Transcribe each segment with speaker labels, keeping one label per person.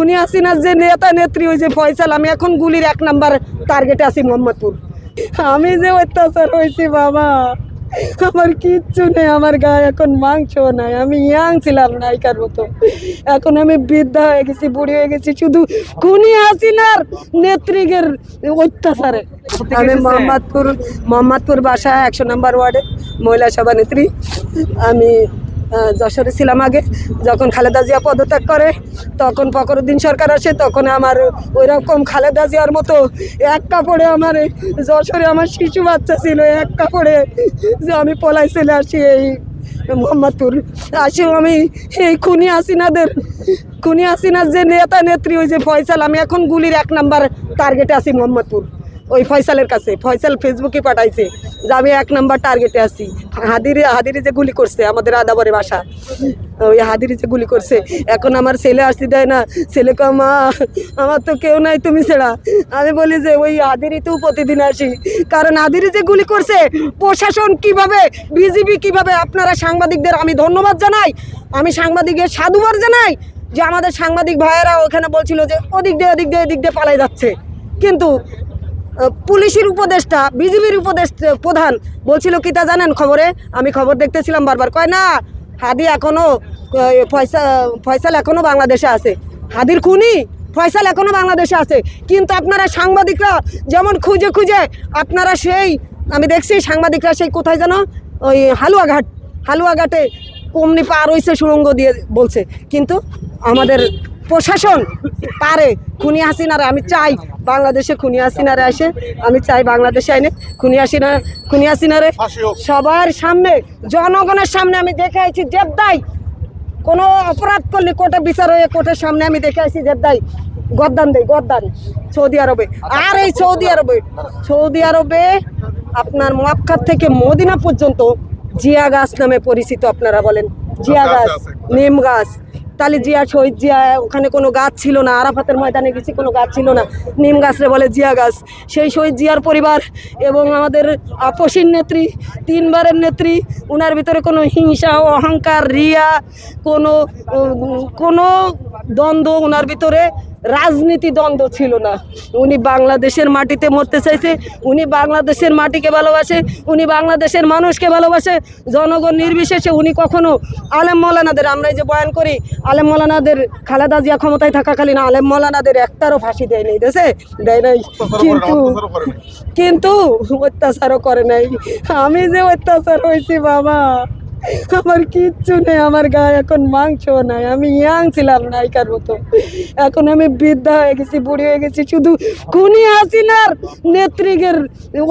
Speaker 1: উনি হাসিনার যে নেতা নেত্রী ওই যে ফয়সাল, আমি এখন গুলির 1 নাম্বার টার্গেটে আছি মোহাম্মদপুর। আমি যে অত্যাচার হয়েছি বাবা, আমার কিচ্ছু নেই, আমার গায়ে এখন মাংস নাই, আমি ইয়াং ছিলাম নায়িকার মতো, এখন আমি বৃদ্ধা হয়ে গেছি, বুড়ি হয়ে গেছি শুধু খুনি হাসিনার নেত্রীদের অত্যাচারে। আমি মোহাম্মদপুর বাসা 100 নম্বর ওয়ার্ডে মহিলা সভানেত্রী। আমি যশোরে ছিলাম আগে, যখন খালেদা জিয়া পদত্যাগ করে তখন ফখরুদ্দিন সরকার আসে, তখন আমার ওই রকম খালেদা জিয়ার মতো এক কাপড়ে আমার যশোরে আমার শিশু বাচ্চা ছিল, এক কাপড়ে যে আমি পলাই চলে আসি এই মোহাম্মদপুর। আসেও আমি এই খুনি হাসিনার যে নেতা নেত্রী ওই যে ফয়সাল, আমি এখন গুলির 1 নাম্বার টার্গেটে আছি মোহাম্মদপুর। ওই ফয়সালের কাছে, ফয়সাল ফেসবুকে পাঠাইছে যে আমি 1 নাম্বার টার্গেটে আছি। হাদিরি যে গুলি করছে আমাদের আদাবরে বাসা, ওই হাদিরি যে গুলি করছে, এখন আমার ছেলে আসতে দেয় না। ছেলেকে মা আমার তো কেউ নাই তুমি ছাড়া। আমি বলি যে ওই হাদিরিতেও প্রতিদিন আসি, কারণ হাদিরি যে গুলি করছে প্রশাসন কিভাবে, বিজিবি কিভাবে, আপনারা সাংবাদিকদের আমি ধন্যবাদ জানাই, আমি সাংবাদিকের সাধুবাদ জানাই যে আমাদের সাংবাদিক ভাইয়েরা ওখানে বলছিল যে ওদিক দিয়ে পালাই যাচ্ছে, কিন্তু পুলিশের উপদেষ্টা, বিজিবির প্রধান বলছিল কি তা জানেন? খবরে আমি খবর দেখতেছিলাম, বারবার কয় না হাদি এখনো ফয়সাল এখনো বাংলাদেশে আছে, হাদির খুনি ফয়সাল এখনো বাংলাদেশে আছে। কিন্তু আপনারা সাংবাদিকরা যেমন খুঁজে আপনারা সেই, আমি দেখছি সাংবাদিকরা সেই কোথায় যেন ওই হালুয়াঘাটে কমনি পার হয়েছে সুড়ঙ্গ দিয়ে বলছে, কিন্তু আমাদের প্রশাসন পারে খুনি হাসিনারে। আমি চাই বাংলাদেশে খুনি হাসিনারে আসে, আমি চাই বাংলাদেশে আইনে খুনি হাসিনারে সবার সামনে, জনগণের সামনে আমি দেখে আইছি জেদ্দাই কোনো অপরাধ করলে কোর্টে বিচার হয়ে কোর্টের সামনে আমি দেখে আইছি জেদ্দাই গদ্দান সৌদি আরবে। আর এই সৌদি আরবে আপনার মক্কা থেকে মদিনা পর্যন্ত জিয়া গাছ নামে পরিচিত। আপনারা বলেন জিয়া গাছ, নিম গাছ, তাহলে জিয়া শহীদ জিয়া ওখানে কোনো গাছ ছিল না, আরাফাতের ময়দানে গেছি কোনো গাছ ছিল না, নিম গাছরে বলে জিয়া গাছ। সেই শহীদ জিয়ার পরিবার এবং আমাদের আপসীর নেত্রী, 3 বারের নেত্রী, ওনার ভিতরে কোনো হিংসা অহংকার রিয়া কোনো দ্বন্দ্ব, ওনার ভিতরে রাজনীতি দ্বন্দ্ব ছিল না। উনি বাংলাদেশের মাটিতে মরতে চাইছে, উনি বাংলাদেশের মাটিকে ভালোবাসে, উনি বাংলাদেশের মানুষকে ভালোবাসে, জনগণ নির্বিশেষে। উনি কখনো আলেম মৌলানাদের, আমরা এই যে বয়ান করি, আলেম মৌলানাদের খালেদা জিয়া ক্ষমতায় থাকাকালীন আলেম মৌলানাদের একটারও ফাঁসি দেয় নাই, কিন্তু অত্যাচারও করে নাই। আমি যে অত্যাচার হয়েছি বাবা, আমার কিচ্ছু নেই, আমার গায়ে এখন মাংস নাই, আমি ইয়াং ছিলাম নায়িকার মতো, এখন আমি বৃদ্ধা হয়ে গেছি, বুড়ি হয়ে গেছি শুধু খুনি হাসিনার নেত্রীদের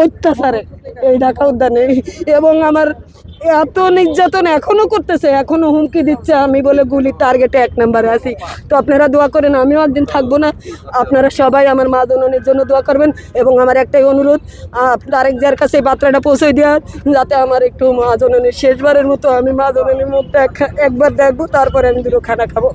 Speaker 1: অত্যাচারে এই ঢাকা উদ্যানে। এবং আমার এত নির্যাতন এখনো করতেছে, এখনো হুমকি দিচ্ছে, আমি বলে গুলির টার্গেটে 1 নম্বরে আছি। তো আপনারা দোয়া করেন, আমিও একদিন থাকবো না। আপনারা সবাই আমার মা জননীর জন্য দোয়া করবেন, এবং আমার একটাই অনুরোধ, আরেক যার কাছে বার্তাটা পৌঁছে দেওয়ার, যাতে আমার একটু মা জননীর শেষবারের মতো আমি মা জননীর মুখটা একবার দেখবো, তারপরে আমি দুটো খানা খাবো।